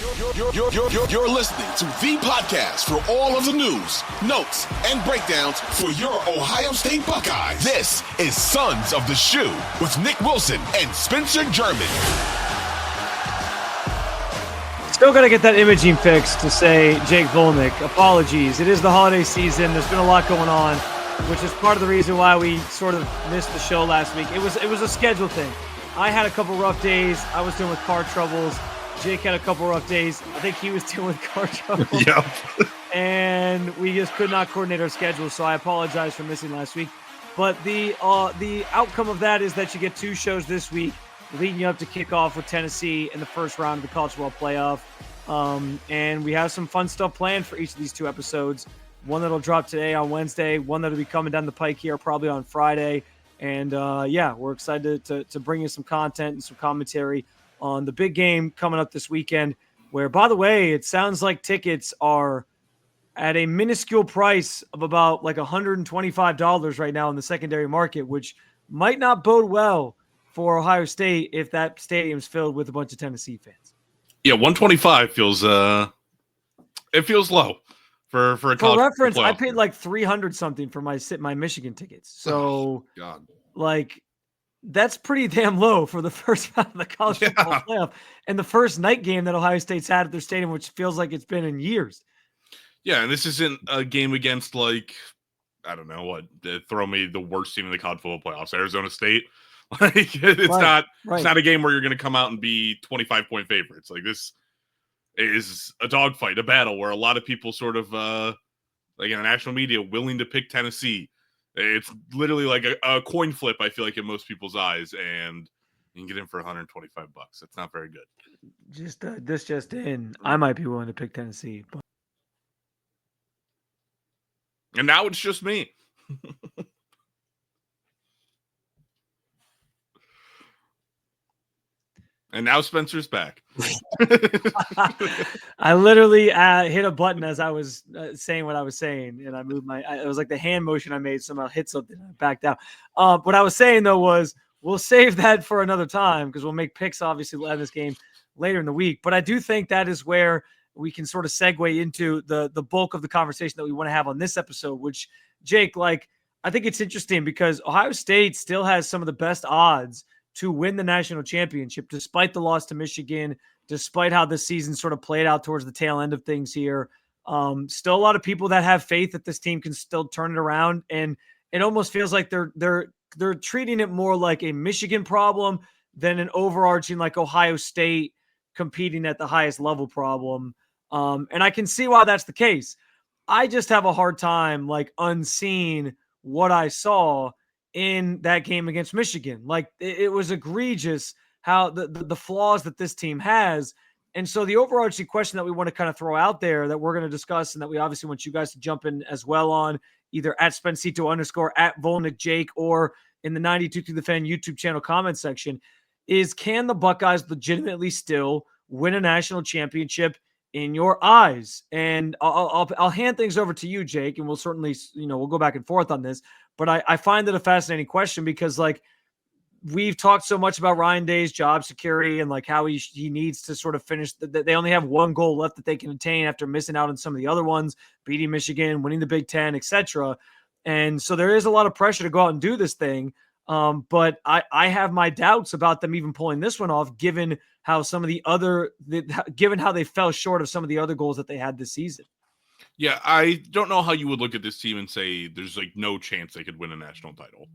You're listening to the podcast for all of the news, notes, and breakdowns for your Ohio State Buckeyes. This is Sons of the Shoe with Nick Wilson and Spencer German. Still got to get that imaging fixed to say Jake Vulinec. Apologies. It is the holiday season. There's been a lot going on, which is part of the reason why we sort of missed the show last week. It was a schedule thing. I had a couple rough days. I was dealing with car troubles. Jake had a couple rough days. I think he was dealing with car trouble. Yep. And we just could not coordinate our schedule, so I apologize for missing last week. But the outcome of that is that you get two shows this week, leading you up to kickoff with Tennessee in the first round of the College Football Playoff. And we have some fun stuff planned for each of these two episodes. One that'll drop today on Wednesday, one that'll be coming down the pike here probably on Friday. And we're excited to bring you some content and some commentary on the big game coming up this weekend, where, by the way, it sounds like tickets are at a minuscule price of about like $125 right now in the secondary market, which might not bode well for Ohio State if that stadium's filled with a bunch of Tennessee fans. Yeah, 125 feels it feels low for a college. For reference, I paid like $300 something for my Michigan tickets. So God. Like, that's pretty damn low for the first round of the College Football Playoff and the first night game that Ohio State's had at their stadium, which feels like it's been in years. Yeah, and this isn't a game against, like, I don't know what, throw me the worst team in the College Football Playoffs, Arizona State. Like, it's not a game where you're going to come out and be 25-point favorites. Like, this is a dogfight, a battle where a lot of people sort of, like in the national media, willing to pick Tennessee. It's literally like a coin flip, I feel like, in most people's eyes, and you can get in for $125. That's not very good. Just in, I might be willing to pick Tennessee, but and now it's just me. And now Spencer's back. I literally hit a button as I was saying what I was saying, and I moved it was like the hand motion I made somehow hit something and I backed out. What I was saying, though, was we'll save that for another time because we'll make picks, obviously, in this game later in the week. But I do think that is where we can sort of segue into the bulk of the conversation that we want to have on this episode, which, Jake, like, I think it's interesting because Ohio State still has some of the best odds to win the national championship, despite the loss to Michigan, despite how this season sort of played out towards the tail end of things here. Still a lot of people that have faith that this team can still turn it around. And it almost feels like they're treating it more like a Michigan problem than an overarching, like, Ohio State competing at the highest level problem. And I can see why that's the case. I just have a hard time, like, unseeing what I saw in that game against Michigan. Like, it was egregious how the flaws that this team has. And so the overarching question that we want to kind of throw out there that we're going to discuss, and that we obviously want you guys to jump in as well on, either at Spencito_, at Vulinec Jake, or in the 92 to the Fan YouTube channel comment section, is, can the Buckeyes legitimately still win a national championship in your eyes? And I'll hand things over to you, Jake, and we'll certainly, we'll go back and forth on this. But I find it a fascinating question because, like, we've talked so much about Ryan Day's job security and, like, how he needs to sort of finish. They only have one goal left that they can attain after missing out on some of the other ones, beating Michigan, winning the Big Ten, etc. And so there is a lot of pressure to go out and do this thing. But I have my doubts about them even pulling this one off, given how given how they fell short of some of the other goals that they had this season. Yeah, I don't know how you would look at this team and say there's, like, no chance they could win a national title.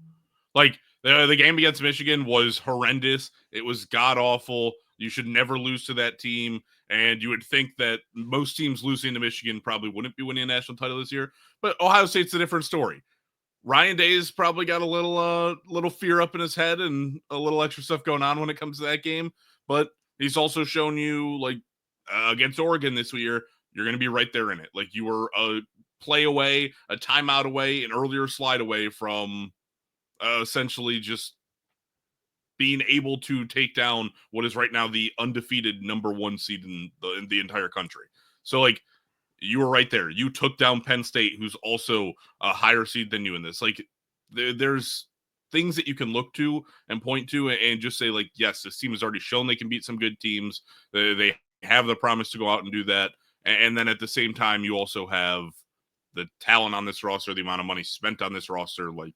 Like, the game against Michigan was horrendous. It was god-awful. You should never lose to that team. And you would think that most teams losing to Michigan probably wouldn't be winning a national title this year. But Ohio State's a different story. Ryan Day's probably got a little fear up in his head and a little extra stuff going on when it comes to that game. But he's also shown you, like, against Oregon this year, you're going to be right there in it. Like, you were a play away, a timeout away, an earlier slide away from essentially just being able to take down what is right now the undefeated number one seed in the entire country. So, like, you were right there. You took down Penn State, who's also a higher seed than you in this. Like, there's things that you can look to and point to and just say, like, yes, this team has already shown they can beat some good teams. They have the promise to go out and do that. And then at the same time, you also have the talent on this roster, the amount of money spent on this roster. Like,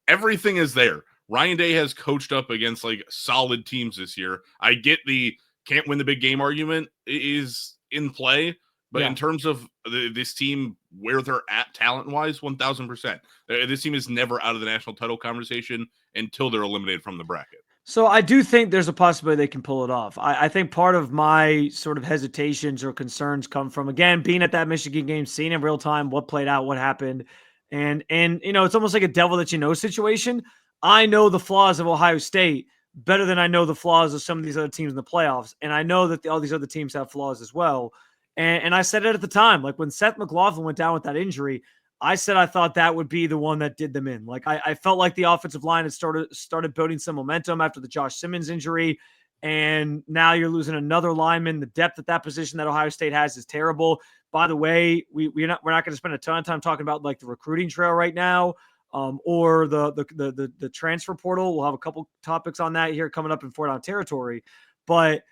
everything is there. Ryan Day has coached up against like solid teams this year. I get the can't win the big game argument is in play, but in terms of this team, where they're at talent-wise, 1,000%. This team is never out of the national title conversation until they're eliminated from the bracket. So I do think there's a possibility they can pull it off. I think part of my sort of hesitations or concerns come from, again, being at that Michigan game, seeing in real time what played out, what happened. And it's almost like a devil that you know situation. I know the flaws of Ohio State better than I know the flaws of some of these other teams in the playoffs. And I know that all these other teams have flaws as well. And I said it at the time, like when Seth McLaughlin went down with that injury, I said I thought that would be the one that did them in. Like I felt like the offensive line had started building some momentum after the Josh Simmons injury, and now you're losing another lineman. The depth at that position that Ohio State has is terrible. By the way, we're not going to spend a ton of time talking about like the recruiting trail right now, or the transfer portal. We'll have a couple topics on that here coming up in 4 Down territory, but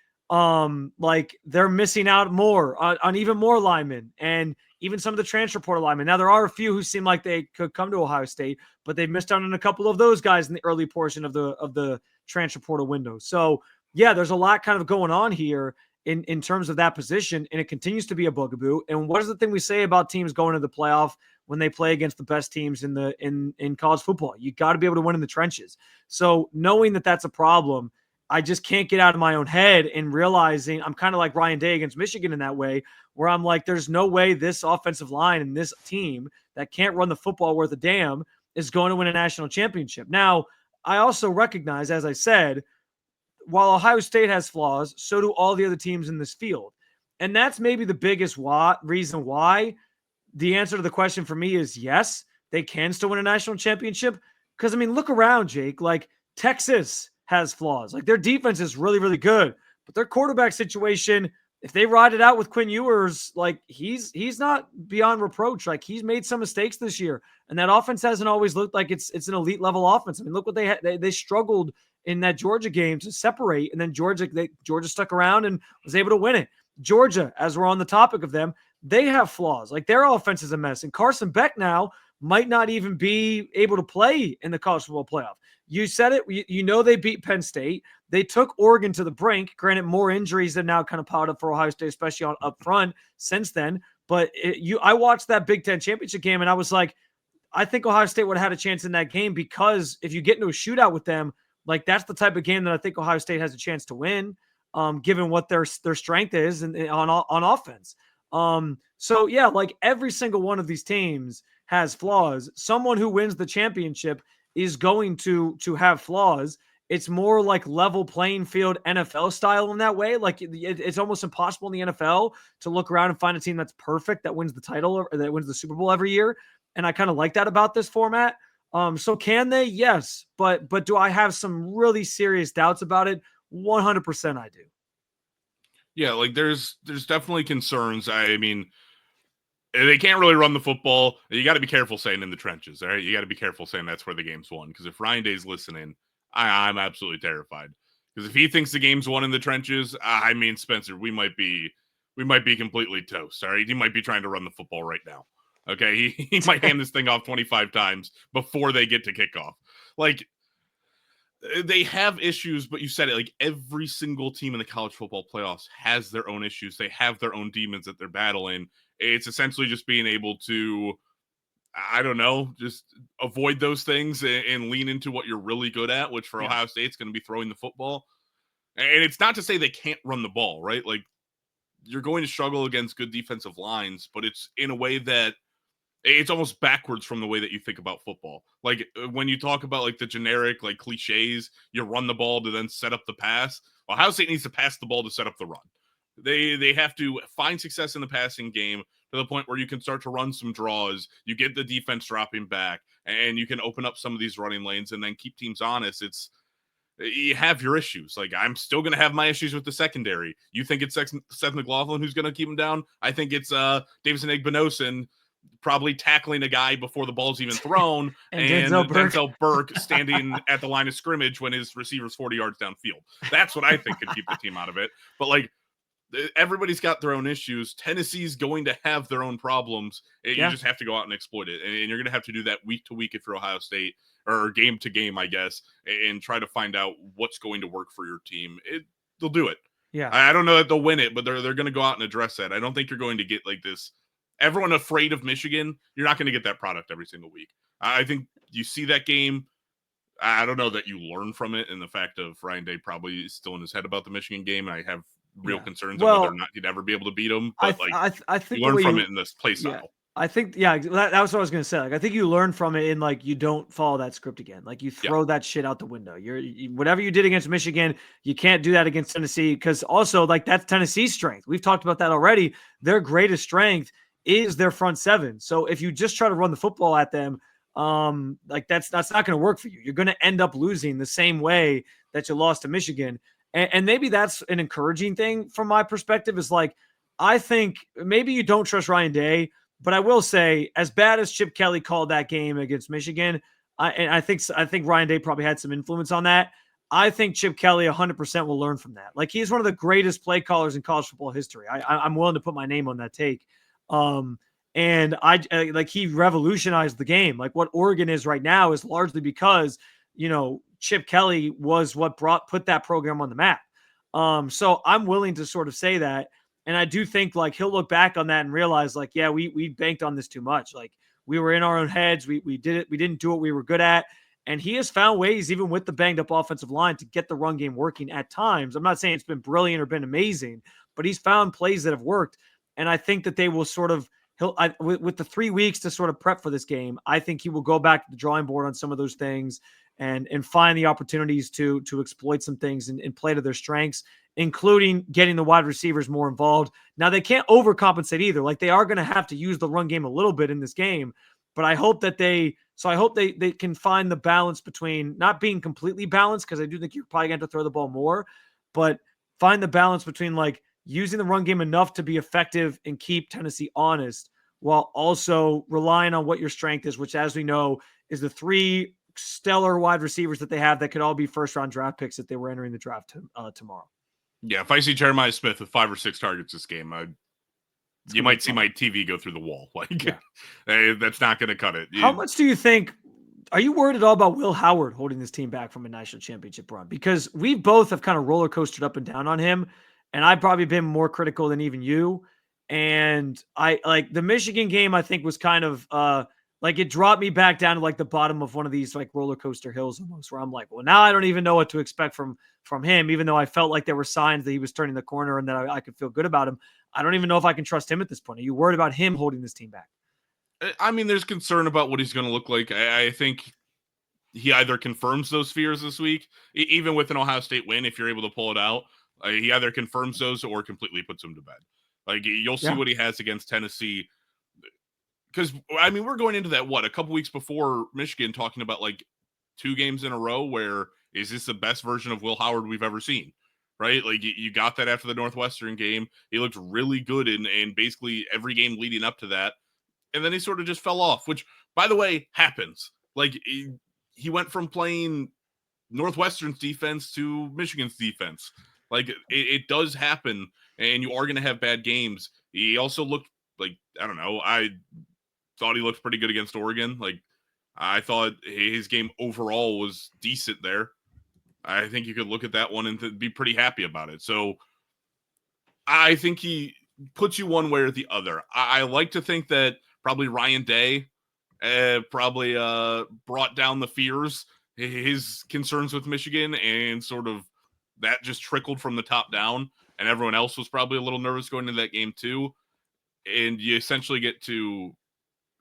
like they're missing out more on even more linemen and even some of the transfer portal linemen. Now, there are a few who seem like they could come to Ohio State, but they've missed out on a couple of those guys in the early portion of the transfer portal window. So, yeah, there's a lot kind of going on here in terms of that position, and it continues to be a bugaboo. And what is the thing we say about teams going to the playoff when they play against the best teams in college football? You got to be able to win in the trenches. So knowing that that's a problem, I just can't get out of my own head and realizing I'm kind of like Ryan Day against Michigan in that way, where I'm like, there's no way this offensive line and this team that can't run the football worth a damn is going to win a national championship. Now, I also recognize, as I said, while Ohio State has flaws, so do all the other teams in this field. And that's maybe the biggest reason why the answer to the question for me is yes, they can still win a national championship. Because, I mean, look around, Jake. Like, Texas has flaws. Like, their defense is really, really good. But their quarterback situation, if they ride it out with Quinn Ewers, like, he's not beyond reproach. Like, he's made some mistakes this year. And that offense hasn't always looked like it's an elite level offense. I mean, look what they had. They struggled in that Georgia game to separate. And then Georgia stuck around and was able to win it. Georgia, as we're on the topic of them, they have flaws. Like, their offense is a mess. And Carson Beck now might not even be able to play in the college football playoff. You said it. You know they beat Penn State. They took Oregon to the brink. Granted, more injuries have now kind of piled up for Ohio State, especially on up front since then. But I watched that Big Ten championship game, and I was like, I think Ohio State would have had a chance in that game, because if you get into a shootout with them, like, that's the type of game that I think Ohio State has a chance to win, given what their strength is on offense. So yeah, like, every single one of these teams has flaws. Someone who wins the championship is going to have flaws. It's more like level playing field NFL style in that way. Like, it's almost impossible in the NFL to look around and find a team that's perfect that wins the title or that wins the Super Bowl every year. And I kind of like that about this format. So can they? Yes. But do I have some really serious doubts about it? 100% I do. Yeah, like there's definitely concerns. I mean, they can't really run the football. You got to be careful saying in the trenches, all right? You got to be careful saying that's where the game's won. Because if Ryan Day's listening, I'm absolutely terrified. Because if he thinks the game's won in the trenches, I mean, Spencer, we might be completely toast, all right? He might be trying to run the football right now. Okay, he might hand this thing off 25 times before they get to kickoff. Like, they have issues, but you said it, like, every single team in the college football playoffs has their own issues. They have their own demons that they're battling. It's essentially just being able to, I don't know, just avoid those things and lean into what you're really good at, which for Ohio State, it's going to be throwing the football. And it's not to say they can't run the ball, right? Like, you're going to struggle against good defensive lines, but it's in a way that it's almost backwards from the way that you think about football. Like, when you talk about, like, the generic, like, cliches, you run the ball to then set up the pass. Ohio State needs to pass the ball to set up the run. They have to find success in the passing game to the point where you can start to run some draws. You get the defense dropping back, and you can open up some of these running lanes and then keep teams honest. You have your issues. Like, I'm still going to have my issues with the secondary. You think it's Seth McLaughlin who's going to keep him down? I think it's Davison Igbinosun probably tackling a guy before the ball's even thrown, and Denzel Burke standing at the line of scrimmage when his receiver's 40 yards downfield. That's what I think could keep the team out of it. But, like, everybody's got their own issues. Tennessee's going to have their own problems. And you just have to go out and exploit it. And you're going to have to do that week to week if you're Ohio State, or game to game, I guess, and try to find out what's going to work for your team. They'll do it. Yeah. I don't know that they'll win it, but they're going to go out and address that. I don't think you're going to get like this. Everyone afraid of Michigan. You're not going to get that product every single week. I think you see that game. I don't know that you learn from it, and the fact of Ryan Day probably is still in his head about the Michigan game. I have real concerns on whether or not he'd ever be able to beat them. But I think you learn from it in this play style. I think, that was what I was going to say. Like, I think you learn from it in like, you don't follow that script again. Like, you throw that shit out the window. Whatever you did against Michigan, you can't do that against Tennessee. Cause also like that's Tennessee's strength. We've talked about that already. Their greatest strength is their front seven. So if you just try to run the football at them, like that's not going to work for you. You're going to end up losing the same way that you lost to Michigan. And maybe that's an encouraging thing from my perspective, is like, I think maybe you don't trust Ryan Day, but I will say, as bad as Chip Kelly called that game against Michigan, I think Ryan Day probably had some influence on that. I think Chip Kelly 100% will learn from that. Like, he's one of the greatest play callers in college football history. I'm willing to put my name on that take. And like, he revolutionized the game. Like, what Oregon is right now is largely because, Chip Kelly was what put that program on the map. So I'm willing to sort of say that. And I do think like he'll look back on that and realize like, yeah, we banked on this too much. Like, we were in our own heads. We did it. We didn't do what we were good at. And he has found ways, even with the banged up offensive line, to get the run game working at times. I'm not saying it's been brilliant or been amazing, but he's found plays that have worked. And I think that they will sort of, with the 3 weeks to sort of prep for this game, I think he will go back to the drawing board on some of those things and find the opportunities to exploit some things and play to their strengths, including getting the wide receivers more involved. Now, they can't overcompensate either. Like, they are going to have to use the run game a little bit in this game, but I hope that they can find the balance between not being completely balanced, because I do think you're probably going to have to throw the ball more, but find the balance between like using the run game enough to be effective and keep Tennessee honest, while also relying on what your strength is, which, as we know, is the 3 stellar wide receivers that they have that could all be first-round draft picks if they were entering the draft tomorrow. Yeah, if I see Jeremiah Smith with 5 or 6 targets this game, you might see my TV go through the wall. Like, that's not going to cut it. How much do you think? Are you worried at all about Will Howard holding this team back from a national championship run? Because we both have kind of roller coastered up and down on him, and I've probably been more critical than even you. And I like the Michigan game, I think, was kind of like it dropped me back down to like the bottom of one of these like roller coaster hills almost, where I'm like, well, now I don't even know what to expect from him, even though I felt like there were signs that he was turning the corner and that I could feel good about him. I don't even know if I can trust him at this point. Are you worried about him holding this team back? I mean, there's concern about what he's going to look like. I think he either confirms those fears this week, even with an Ohio State win, if you're able to pull it out. He either confirms those or completely puts them to bed. Like, you'll see what he has against Tennessee. Because, I mean, we're going into that, a couple weeks before Michigan, talking about, like, 2 games in a row where, is this the best version of Will Howard we've ever seen? Right? Like, you got that after the Northwestern game. He looked really good in basically every game leading up to that. And then he sort of just fell off, which, by the way, happens. Like, he went from playing Northwestern's defense to Michigan's defense. Like, it does happen, and you are going to have bad games. He also looked like, I don't know, I thought he looked pretty good against Oregon. Like, I thought his game overall was decent there. I think you could look at that one and be pretty happy about it. So I think he puts you one way or the other. I like to think that probably Ryan Day probably brought down the fears, his concerns with Michigan, and sort of that just trickled from the top down, and everyone else was probably a little nervous going into that game too. And you essentially get to,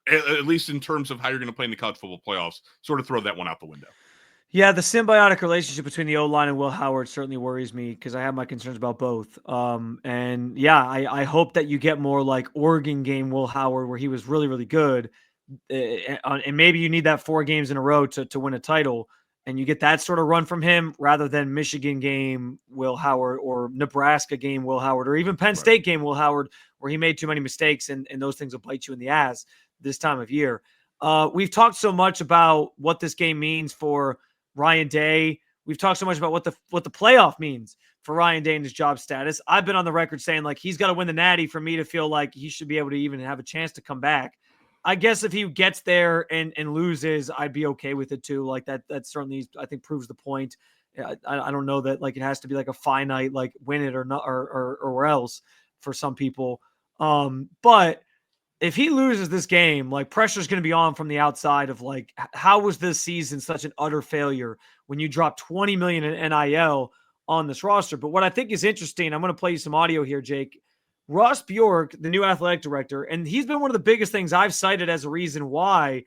at least in terms of how you're going to play in the college football playoffs, sort of throw that one out the window. Yeah, the symbiotic relationship between the O-line and Will Howard certainly worries me, because I have my concerns about both. And yeah, I hope that you get more like Oregon game Will Howard, where he was really, really good. And maybe you need that 4 games in a row to win a title, and you get that sort of run from him, rather than Michigan game Will Howard, or Nebraska game Will Howard, or even Penn State game Will Howard, where he made too many mistakes, and those things will bite you in the ass this time of year. We've talked so much about what this game means for Ryan Day. We've talked so much about what the playoff means for Ryan Day and his job status. I've been on the record saying like he's got to win the Natty for me to feel like he should be able to even have a chance to come back. I guess if he gets there and loses, I'd be okay with it too. Like that certainly I think proves the point. I don't know that like it has to be like a finite like win it or not or else for some people. But if he loses this game, like pressure's going to be on from the outside of like how was this season such an utter failure when you drop $20 million in NIL on this roster? But what I think is interesting, I'm going to play you some audio here, Jake. Ross Bjork, the new athletic director, and he's been one of the biggest things I've cited as a reason why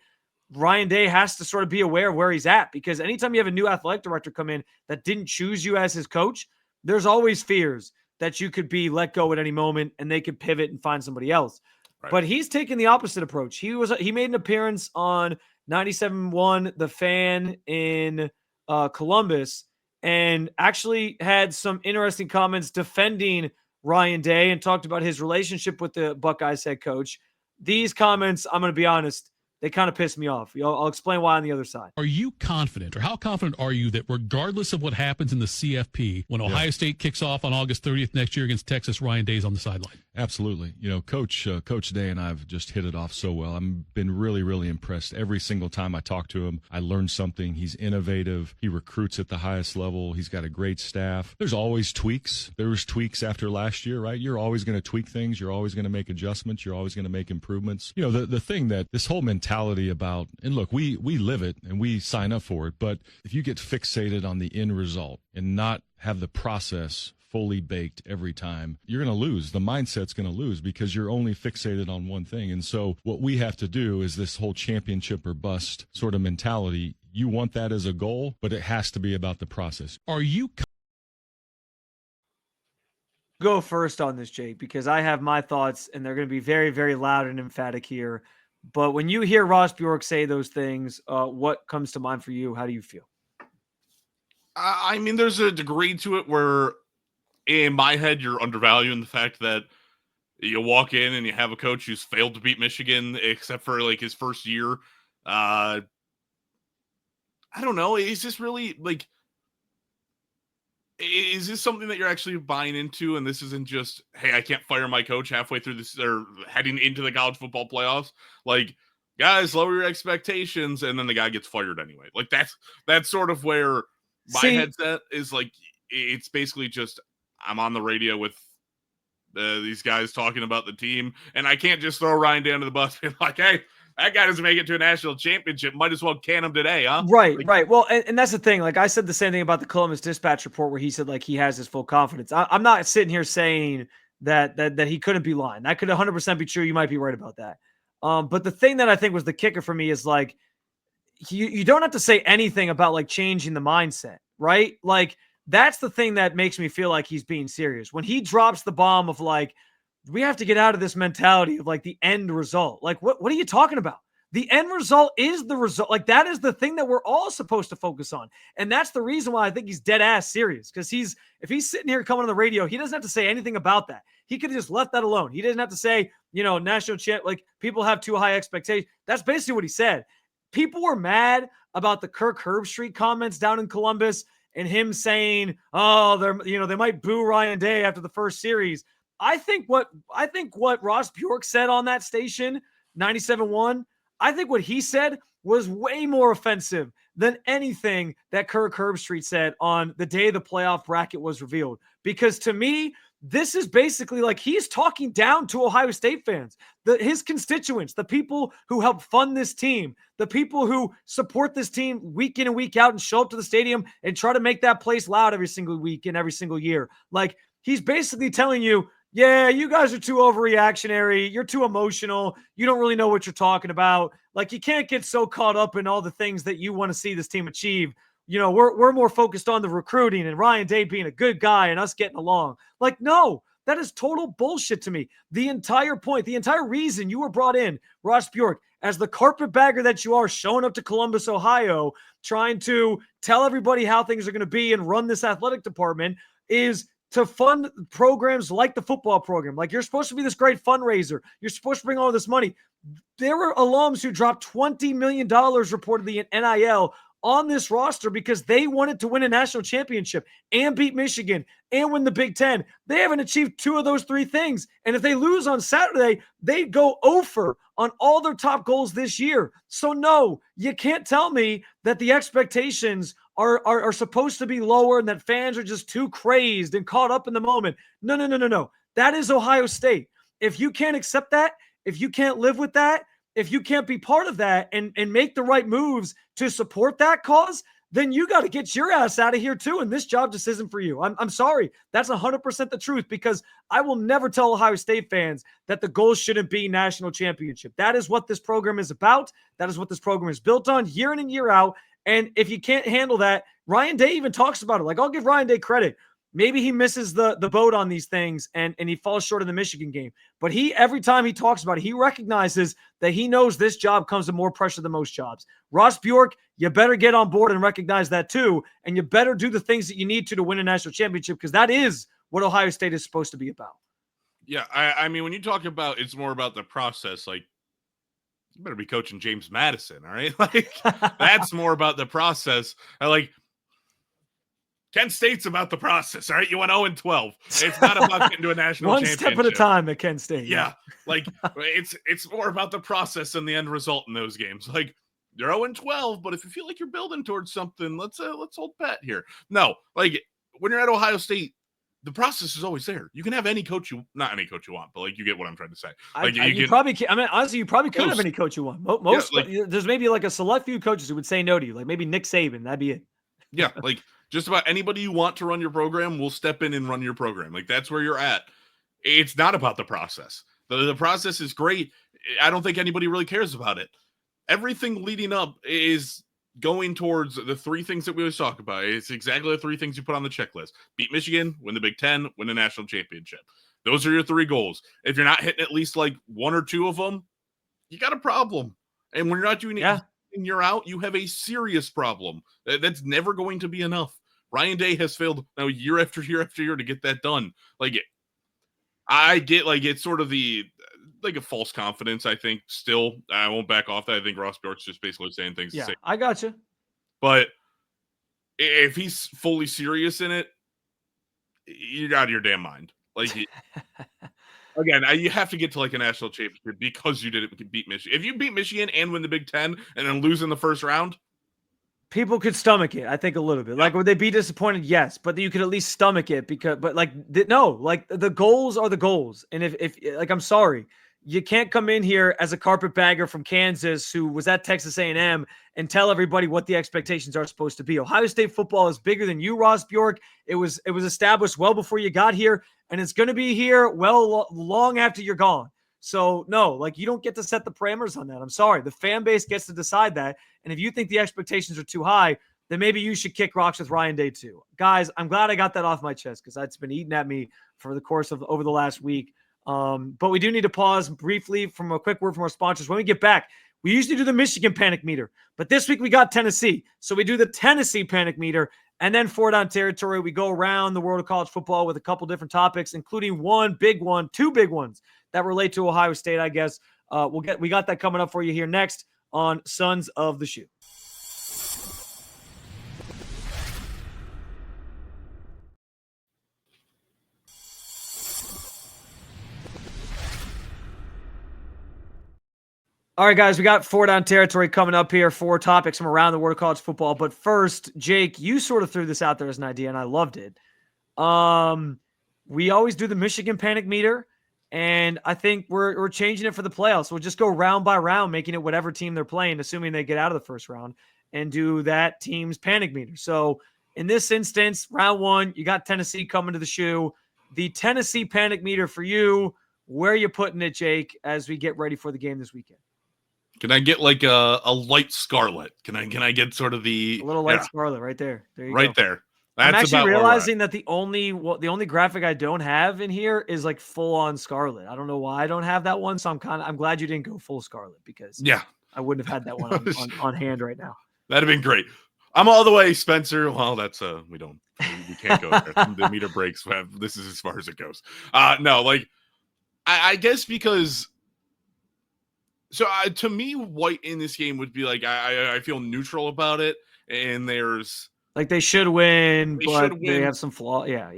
Ryan Day has to sort of be aware of where he's at, because anytime you have a new athletic director come in that didn't choose you as his coach, there's always fears that you could be let go at any moment and they could pivot and find somebody else. Right. But he's taken the opposite approach. He made an appearance on 97.1 The Fan in Columbus and actually had some interesting comments defending Ryan Day and talked about his relationship with the Buckeyes head coach. These comments, I'm going to be honest, they kind of piss me off. I'll explain why on the other side. Are you confident, or how confident are you that regardless of what happens in the CFP, when Ohio State kicks off on August 30th next year against Texas, Ryan Day's on the sideline? Absolutely. Coach Day and I have just hit it off so well. I've been really, really impressed. Every single time I talk to him, I learn something. He's innovative. He recruits at the highest level. He's got a great staff. There's always tweaks. There was tweaks after last year, right? You're always going to tweak things. You're always going to make adjustments. You're always going to make improvements. The thing that this whole mentality about, and look, we live it and we sign up for it, but if you get fixated on the end result and not have the process fully baked every time, you're going to lose. The mindset's going to lose because you're only fixated on one thing. And so what we have to do is this whole championship or bust sort of mentality. You want that as a goal, but it has to be about the process. Are you go first on this, Jake, because I have my thoughts and they're going to be very, very loud and emphatic here. But when you hear Ross Bjork say those things, what comes to mind for you? How do you feel? I mean, there's a degree to it where in my head, you're undervaluing the fact that you walk in and you have a coach who's failed to beat Michigan except for like his first year. I don't know. Is this really like, is this something that you're actually buying into? And this isn't just, hey, I can't fire my coach halfway through this or heading into the college football playoffs. Like, guys, lower your expectations. And then the guy gets fired anyway. Like that's sort of where my headset is. Like, it's basically just, I'm on the radio with these guys talking about the team, and I can't just throw Ryan Day under the bus and be like, hey, that guy doesn't make it to a national championship. Might as well can him today, huh? Right, right. Well, and that's the thing. Like I said the same thing about the Columbus Dispatch report where he said like he has his full confidence. I'm not sitting here saying that he couldn't be lying. That could 100% be true. You might be right about that. But the thing that I think was the kicker for me is like you don't have to say anything about like changing the mindset, right? Like that's the thing that makes me feel like he's being serious. When he drops the bomb of like, we have to get out of this mentality of like the end result. Like, what are you talking about? The end result is the result. Like that is the thing that we're all supposed to focus on. And that's the reason why I think he's dead ass serious. Because if he's sitting here coming on the radio, he doesn't have to say anything about that. He could have just left that alone. He doesn't have to say, national champ, like people have too high expectations. That's basically what he said. People were mad about the Kirk Herbstreit comments down in Columbus and him saying, oh, they might boo Ryan Day after the first series. I think what Ross Bjork said on that station, 97.1, I think what he said was way more offensive than anything that Kirk Herbstreit said on the day the playoff bracket was revealed. Because to me, this is basically like he's talking down to Ohio State fans, his constituents, the people who help fund this team, the people who support this team week in and week out and show up to the stadium and try to make that place loud every single week and every single year. Like he's basically telling you, yeah, you guys are too overreactionary. You're too emotional. You don't really know what you're talking about. Like you can't get so caught up in all the things that you want to see this team achieve. We're more focused on the recruiting and Ryan Day being a good guy and us getting along. Like, no, that is total bullshit to me. The entire point, the entire reason you were brought in, Ross Bjork, as the carpetbagger that you are, showing up to Columbus, Ohio, trying to tell everybody how things are going to be and run this athletic department, is to fund programs like the football program. Like you're supposed to be this great fundraiser. You're supposed to bring all this money. There were alums who dropped $20 million reportedly in NIL on this roster because they wanted to win a national championship and beat Michigan and win the Big Ten. They haven't achieved 2 of those 3 things. And if they lose on Saturday, they go over on all their top goals this year. So no, you can't tell me that the expectations are supposed to be lower and that fans are just too crazed and caught up in the moment. No. That is Ohio State. If you can't accept that, if you can't live with that, if you can't be part of that and make the right moves to support that cause, then you got to get your ass out of here too. And this job just isn't for you. I'm sorry. That's 100% the truth, because I will never tell Ohio State fans that the goal shouldn't be national championship. That is what this program is about. That is what this program is built on year in and year out. And if you can't handle that, Ryan Day even talks about it. Like, I'll give Ryan Day credit. Maybe he misses the boat on these things and he falls short in the Michigan game. But every time he talks about it, he recognizes that he knows this job comes with more pressure than most jobs. Ross Bjork, you better get on board and recognize that too. And you better do the things that you need to win a national championship, because that is what Ohio State is supposed to be about. Yeah, I mean, when you talk about it's more about the process, like, you better be coaching James Madison, all right? Like, that's more about the process. Kent State's about the process, all right? You went 0-12. It's not about getting to a national One championship. step at a time at Kent State. Yeah, like, it's more about the process than the end result in those games. Like, you're 0-12, but if you feel like you're building towards something, let's hold pat here. No, like, when you're at Ohio State, the process is always there. You can have any coach not any coach you want, but like, you get what I'm trying to say. Like, honestly, you probably could have any coach you want. Most, there's maybe like a select few coaches who would say no to you, like maybe Nick Saban. That'd be it. Yeah, like, just about anybody you want to run your program will step in and run your program. Like, that's where you're at. It's not about the process. The process is great. I don't think anybody really cares about it. Everything leading up is going towards the 3 things that we always talk about. It's exactly the 3 things you put on the checklist. Beat Michigan, win the Big Ten, win the national championship. Those are your 3 goals. If you're not hitting at least like 1 or 2 of them, you got a problem. And when you're not doing it, and you're out, you have a serious problem. That's never going to be enough. Ryan Day has failed now year after year after year to get that done. Like, I get, like, it's sort of a false confidence, I think, still. I won't back off that. I think Ross Bjork's just basically saying things to say. I got you. But if he's fully serious in it, you're out of your damn mind. Like, again, you have to get to like a national championship because you didn't beat Michigan. If you beat Michigan and win the Big Ten and then lose in the first round, people could stomach it, I think, a little bit. Like, would they be disappointed? Yes, but you could at least stomach it the goals are the goals. And if I'm sorry, you can't come in here as a carpetbagger from Kansas who was at Texas A&M and tell everybody what the expectations are supposed to be. Ohio State football is bigger than you, Ross Bjork. It was established well before you got here, and it's going to be here long after you're gone. So no, like, you don't get to set the parameters on that. I'm sorry. The fan base gets to decide that. And if you think the expectations are too high, then maybe you should kick rocks with Ryan Day too. Guys, I'm glad I got that off my chest because that's been eating at me for the course of over the last week. But we do need to pause briefly from a quick word from our sponsors. When we get back, we usually do the Michigan panic meter, but this week we got Tennessee. So we do the Tennessee panic meter, and then 4 Down Territory. We go around the world of college football with a couple different topics, including 2 big ones that relate to Ohio State, I guess. We got that coming up for you here next on Sons of the Shoe. All right, guys, we got 4 Down Territory coming up here. 4 topics from around the world of college football. But first, Jake, you sort of threw this out there as an idea, and I loved it. We always do the Michigan panic meter, and I think we're changing it for the playoffs. We'll just go round by round, making it whatever team they're playing, assuming they get out of the first round, and do that team's panic meter. So in this instance, round 1, you got Tennessee coming to the Shoe. The Tennessee panic meter for you, where are you putting it, Jake, as we get ready for the game this weekend? Can I get like a light scarlet? Can I get sort of a little light scarlet right there? There you go. Right there. I'm actually realizing that the only graphic I don't have in here is like full on scarlet. I don't know why I don't have that one. So I'm glad you didn't go full scarlet because I wouldn't have had that one on hand right now. That'd have been great. I'm all the way, Spencer. Well, that's we can't go there. The meter breaks. This is as far as it goes. No, like I guess because. So to me, white in this game would be like I feel neutral about it, and there's like they should win, they but should they win. have some flaw. Yeah.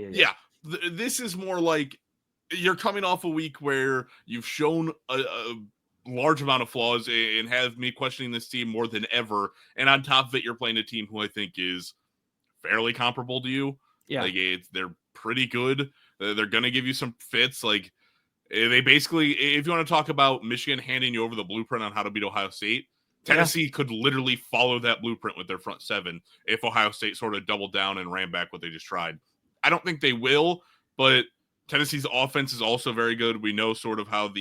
This is more like you're coming off a week where you've shown a large amount of flaws and have me questioning this team more than ever. And on top of it, you're playing a team who I think is fairly comparable to you. Yeah. Like they're pretty good. They're going to give you some fits. Like they basically, if you want to talk about Michigan handing you over the blueprint on how to beat Ohio State, Tennessee could literally follow that blueprint with their front seven if Ohio State sort of doubled down and ran back what they just tried. I don't think they will, but Tennessee's offense is also very good. We know sort of how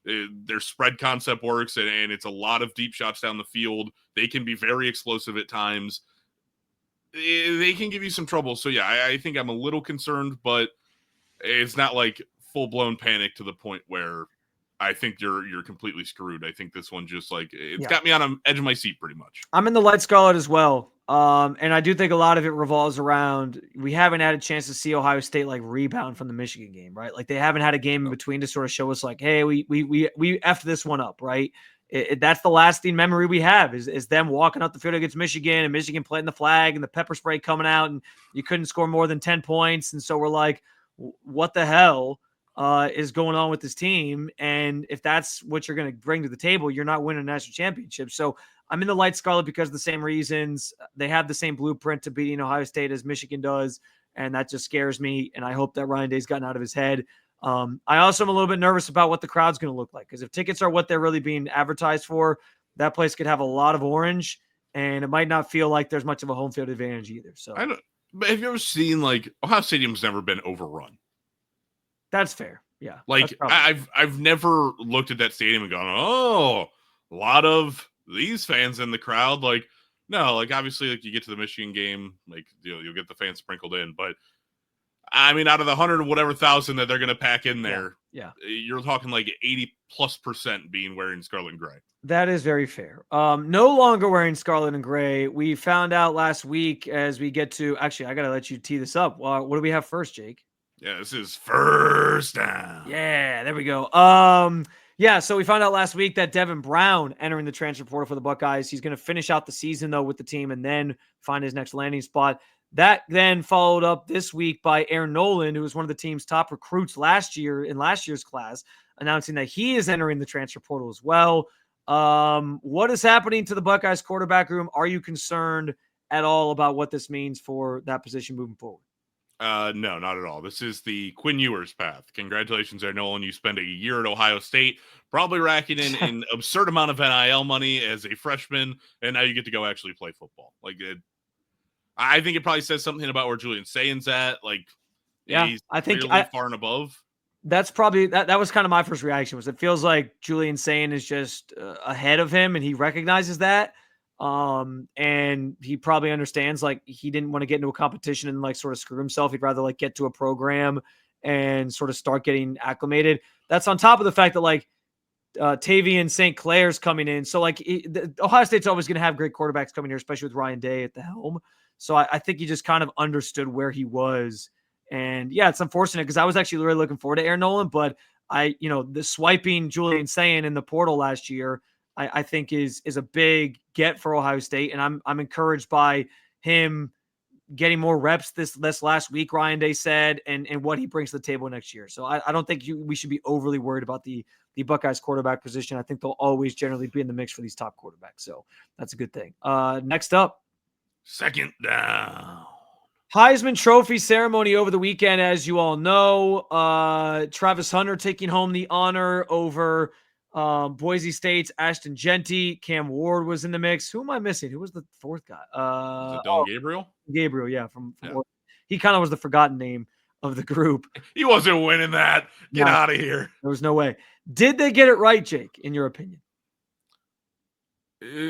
their spread concept works, and it's a lot of deep shots down the field. They can be very explosive at times. They can give you some trouble. So, yeah, I think I'm a little concerned, but it's not like full-blown panic to the point where I think you're completely screwed. I think this one just like it's got me on the edge of my seat pretty much. I'm in the light scarlet as well. And I do think a lot of it revolves around we haven't had a chance to see Ohio State like rebound from the Michigan game, right? Like they haven't had a game in between to sort of show us like, hey, we effed this one up, right? That's the lasting memory we have is them walking up the field against Michigan and Michigan planting the flag and the pepper spray coming out and you couldn't score more than 10 points. And so we're like, what the hell is going on with this team? And if that's what you're going to bring to the table, you're not winning a national championship. So I'm in the light scarlet because of the same reasons. They have the same blueprint to beating Ohio State as Michigan does. And that just scares me. And I hope that Ryan Day's gotten out of his head. I also am a little bit nervous about what the crowd's going to look like. Because if tickets are what they're really being advertised for, that place could have a lot of orange. And it might not feel like there's much of a home field advantage either. So I don't. But have you ever seen like Ohio Stadium's never been overrun? That's fair. Yeah. Like I've never looked at that stadium and gone, oh, a lot of these fans in the crowd. Like, no, like obviously like you get to the Michigan game, like you'll get the fans sprinkled in. But I mean, out of the 100 or whatever thousand that they're gonna pack in there, you're talking like 80+% being wearing scarlet and gray. That is very fair. No longer wearing scarlet and gray. We found out last week as we get to actually, I gotta let you tee this up. What do we have first, Jake? Yeah, this is first down. Yeah, there we go. Yeah, so we found out last week that Devin Brown entering the transfer portal for the Buckeyes. He's going to finish out the season, though, with the team and then find his next landing spot. That then followed up this week by Aaron Nolan, who was one of the team's top recruits last year in last year's class, announcing that he is entering the transfer portal as well. What is happening to the Buckeyes quarterback room? Are you concerned at all about what this means for that position moving forward? No, not at all. This is the Quinn Ewers path. Congratulations there, Nolan. You spend a year at Ohio State, probably racking in an absurd amount of NIL money as a freshman, and now you get to go actually play football. Like, I think it probably says something about where Julian Sayan's at. Like, he's I think far and above. That's probably that was kind of my first reaction. Was it feels like Julian Sayin is just ahead of him, and he recognizes that. And he probably understands like he didn't want to get into a competition and like sort of screw himself. He'd rather like get to a program and sort of start getting acclimated. That's on top of the fact that like Tavian St. Clair's coming in. So like Ohio State's always going to have great quarterbacks coming here, especially with Ryan Day at the helm. So I think he just kind of understood where he was. And yeah, it's unfortunate because I was actually really looking forward to Aaron Nolan, but the swiping Julian Sayin in the portal last year, I think is a big get for Ohio State. And I'm encouraged by him getting more reps this last week, Ryan Day said, and what he brings to the table next year. So I don't think we should be overly worried about the Buckeyes quarterback position. I think they'll always generally be in the mix for these top quarterbacks. So that's a good thing. Next up. Second down. Heisman Trophy ceremony over the weekend, as you all know. Travis Hunter taking home the honor over Boise State's Ashton Genty. Cam Ward was in the mix. Who am I missing? Who was the fourth guy? Was it Dylan Gabriel? Gabriel, yeah. From he kind of was the forgotten name of the group. He wasn't winning that. Get out of here. There was no way. Did they get it right, Jake, in your opinion?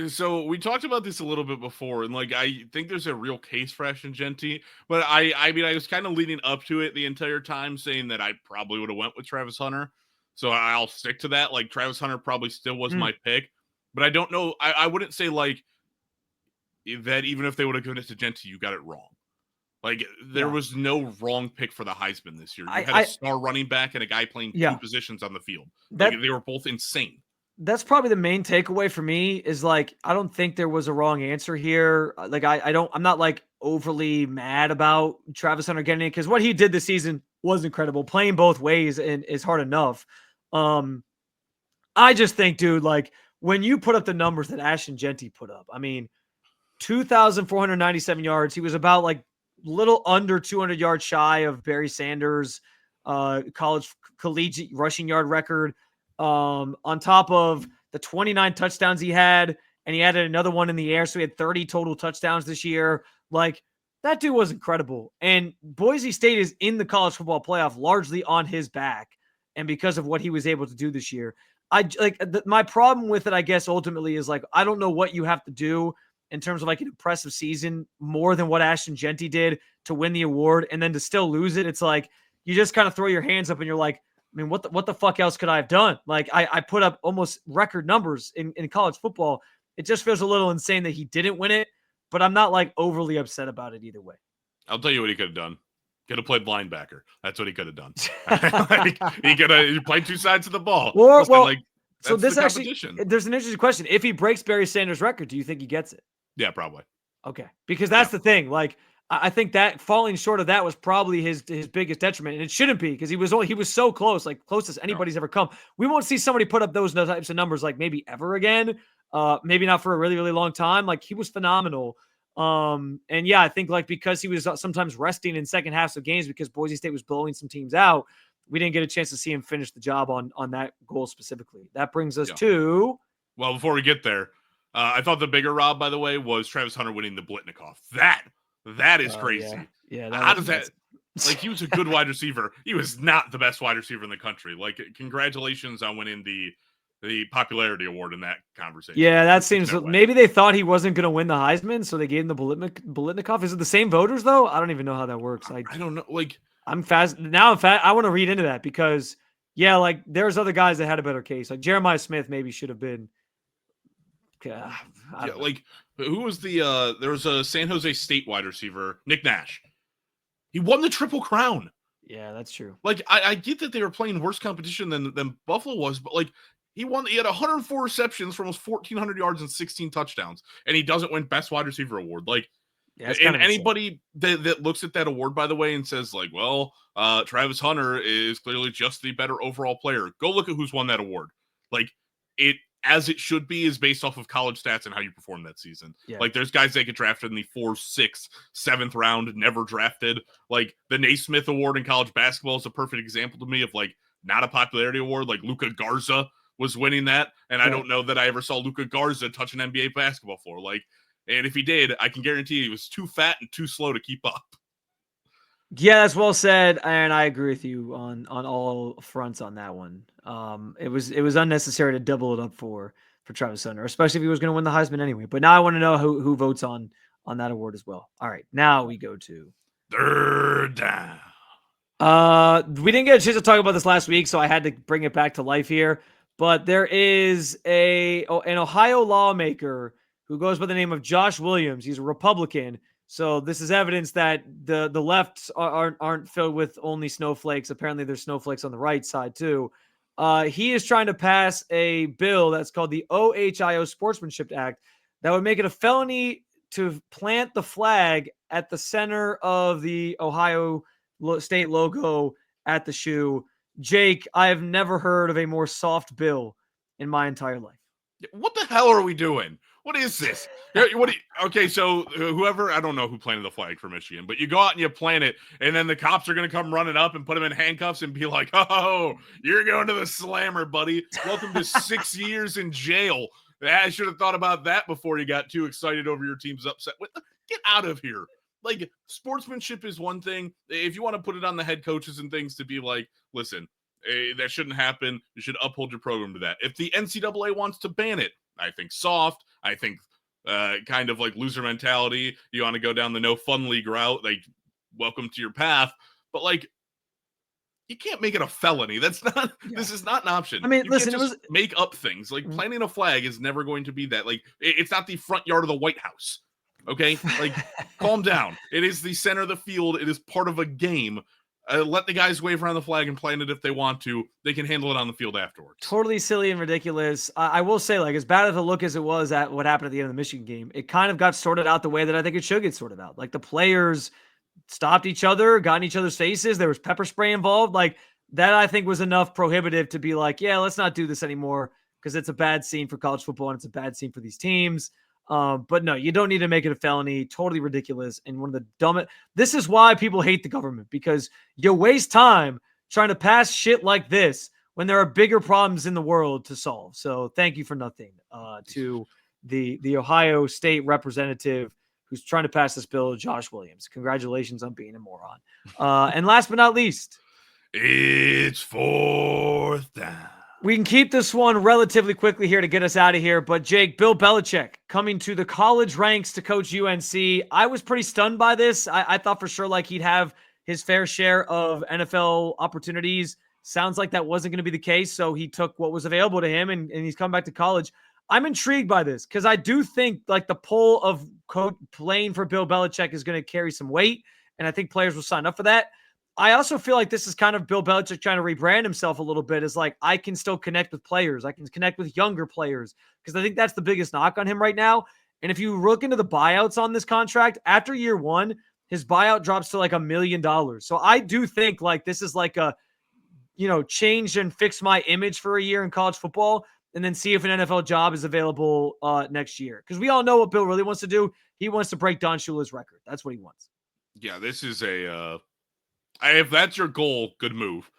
So we talked about this a little bit before, and like I think there's a real case for Ashton Genty, but I mean I was kind of leading up to it the entire time, saying that I probably would have went with Travis Hunter. So I'll stick to that. Like Travis Hunter probably still was my pick, but I don't know. I wouldn't say like that even if they would have given it to Genty, you got it wrong. Like there was no wrong pick for the Heisman this year. You had a star running back and a guy playing two positions on the field. Like, they were both insane. that's probably the main takeaway for me is like, I don't think there was a wrong answer here. Like, I'm not like overly mad about Travis Hunter getting it because what he did this season was incredible. Playing both ways and is hard enough. I just think, dude, like when you put up the numbers that Ashton Genty put up, I mean, 2,497 yards. He was about like little under 200 yards shy of Barry Sanders' collegiate rushing yard record. On top of the 29 touchdowns he had, and he added another one in the air. So he had 30 total touchdowns this year. Like that dude was incredible. And Boise State is in the college football playoff largely on his back. And because of what he was able to do this year, my problem with it, I guess, ultimately is like, I don't know what you have to do in terms of like an impressive season more than what Ashton Genty did to win the award and then to still lose it. It's like, you just kind of throw your hands up and you're like, I mean, what the fuck else could I have done? Like I put up almost record numbers in college football. It just feels a little insane that he didn't win it, but I'm not like overly upset about it either way. I'll tell you what he could have done. Could have played linebacker. That's what he could have done. Like, he could have played two sides of the ball. So this actually, there's an interesting question. If he breaks Barry Sanders' record, do you think he gets it? Yeah, probably. Okay, because that's the thing. Like, I think that falling short of that was probably his biggest detriment, and it shouldn't be because he was so close, like closest anybody's ever come. We won't see somebody put up those types of numbers like maybe ever again. Maybe not for a really, really long time. Like he was phenomenal. And yeah, I think like because he was sometimes resting in second halves of games because Boise State was blowing some teams out, we didn't get a chance to see him finish the job on that goal specifically. That brings us to. Well, before we get there, I thought the bigger rob, by the way, was Travis Hunter winning the Blitnikoff. That is crazy. Yeah. How does that? Like, he was a good wide receiver. He was not the best wide receiver in the country. Like, congratulations on winning the popularity award in that conversation. Yeah, that seems maybe they thought he wasn't going to win the Heisman, so they gave him the Blitnikoff. Is it the same voters though? I don't even know how that works. I don't know. Like, I'm fast now. I want to read into that because like there's other guys that had a better case. Like Jeremiah Smith maybe should have been. Like who was the there was a San Jose State wide receiver, Nick Nash. He won the Triple Crown. Yeah, that's true. Like I get that they were playing worse competition than Buffalo was, but like he had 104 receptions for almost 1,400 yards and 16 touchdowns, and he doesn't win Best Wide Receiver award. Like, and anybody that looks at that award, by the way, and says like, well, Travis Hunter is clearly just the better overall player. Go look at who's won that award. Like it. As it should be, is based off of college stats and how you perform that season. Yeah. Like, there's guys that get drafted in the 4th, 6th, 7th round, never drafted. Like, the Naismith Award in college basketball is a perfect example to me of, like, not a popularity award. Like, Luka Garza was winning that, and I don't know that I ever saw Luka Garza touch an NBA basketball floor. Like, and if he did, I can guarantee he was too fat and too slow to keep up. Yeah, that's well said, and I agree with you on all fronts on that one. It was unnecessary to double it up for Travis Hunter, especially if he was going to win the Heisman anyway. But now I want to know who votes on that award as well. All right, now we go to third down. We didn't get a chance to talk about this last week, so I had to bring it back to life here. But there is an Ohio lawmaker who goes by the name of Josh Williams. He's a Republican. So this is evidence that the lefts aren't filled with only snowflakes. Apparently there's snowflakes on the right side too. He is trying to pass a bill that's called the OHIO Sportsmanship Act that would make it a felony to plant the flag at the center of the Ohio State logo at the shoe. Jake, I have never heard of a more soft bill in my entire life. What the hell are we doing? What is this? Okay, so whoever, I don't know who planted the flag for Michigan, but you go out and you plant it, and then the cops are going to come running up and put him in handcuffs and be like, oh, you're going to the slammer, buddy. Welcome to 6 years in jail. I should have thought about that before you got too excited over your team's upset. Get out of here. Like, sportsmanship is one thing. If you want to put it on the head coaches and things to be like, listen, that shouldn't happen. You should uphold your program to that. If the NCAA wants to ban it, I think soft. I think kind of like loser mentality. You want to go down the no fun league route, like welcome to your path. But like, you can't make it a felony. That's not. Yeah. This is not an option. I mean, you listen, can't just make up things. Like planting a flag is never going to be that. Like it's not the front yard of the White House. Okay, like calm down. It is the center of the field. It is part of a game. Let the guys wave around the flag and plant it if they want to. They can handle it on the field afterwards. Totally silly and ridiculous. I will say, like, as bad of a look as it was at what happened at the end of the Michigan game, it kind of got sorted out the way that I think it should get sorted out. Like, the players stopped each other, got in each other's faces. There was pepper spray involved. Like, that I think was enough prohibitive to be like, yeah, let's not do this anymore because it's a bad scene for college football and it's a bad scene for these teams. But no, you don't need to make it a felony. Totally ridiculous. And one of the dumbest. This is why people hate the government, because you waste time trying to pass shit like this when there are bigger problems in the world to solve. So thank you for nothing to the Ohio State representative who's trying to pass this bill, Josh Williams. Congratulations on being a moron. And last but not least, it's fourth down. We can keep this one relatively quickly here to get us out of here. But Jake, Bill Belichick coming to the college ranks to coach UNC. I was pretty stunned by this. I thought for sure like he'd have his fair share of NFL opportunities. Sounds like that wasn't going to be the case. So he took what was available to him and he's come back to college. I'm intrigued by this because I do think like the pull of playing for Bill Belichick is going to carry some weight. And I think players will sign up for that. I also feel like this is kind of Bill Belichick trying to rebrand himself a little bit as like, I can still connect with players. I can connect with younger players because I think that's the biggest knock on him right now. And if you look into the buyouts on this contract, after year one, his buyout drops to like $1 million. So I do think like this is like a, change and fix my image for a year in college football and then see if an NFL job is available next year. Because we all know what Bill really wants to do. He wants to break Don Shula's record. That's what he wants. Yeah, this is if that's your goal, good move.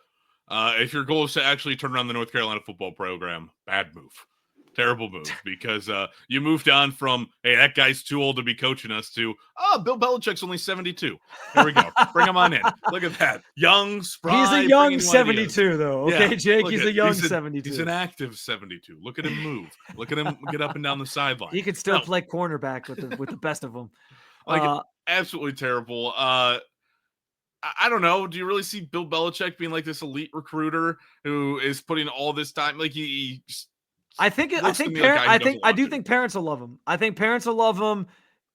If your goal is to actually turn around the North Carolina football program, bad move. Terrible move because you moved on from, hey, that guy's too old to be coaching us to, Bill Belichick's only 72. Here we go. Bring him on in. Look at that. Young, spry. He's a young 72, though. Okay, yeah, Jake, he's a young 72. He's an active 72. Look at him move. Look at him get up and down the sideline. He could still play cornerback with the best of them. Absolutely terrible. I don't know. Do you really see Bill Belichick being like this elite recruiter who is putting all this time? Like I do think parents will love him. I think parents will love him.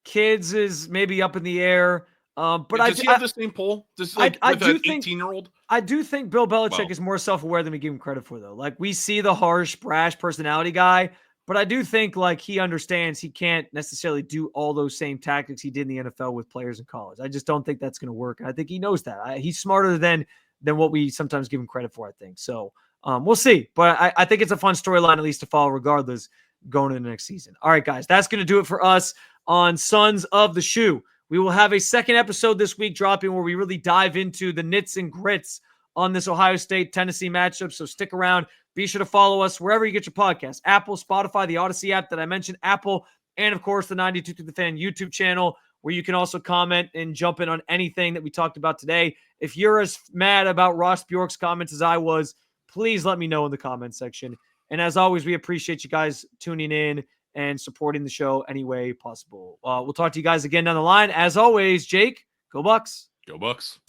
Kids is maybe up in the air. But does he have the same pull? I do think 18-year-old. I do think Bill Belichick is more self-aware than we give him credit for, though. Like we see the harsh, brash personality guy, but I do think like he understands he can't necessarily do all those same tactics he did in the NFL with players in college. I just don't think that's going to work. And I think he knows that. He's smarter than what we sometimes give him credit for, I think. So we'll see. But I think it's a fun storyline at least to follow regardless going into the next season. All right, guys, that's going to do it for us on Sons of the Shoe. We will have a second episode this week dropping where we really dive into the nits and grits on this Ohio State-Tennessee matchup. So stick around. Be sure to follow us wherever you get your podcasts. Apple, Spotify, the Odyssey app that I mentioned, Apple, and of course the 92 to the Fan YouTube channel where you can also comment and jump in on anything that we talked about today. If you're as mad about Ross Bjork's comments as I was, please let me know in the comment section. And as always, we appreciate you guys tuning in and supporting the show any way possible. We'll talk to you guys again down the line. As always, Jake, go Bucks. Go Bucks.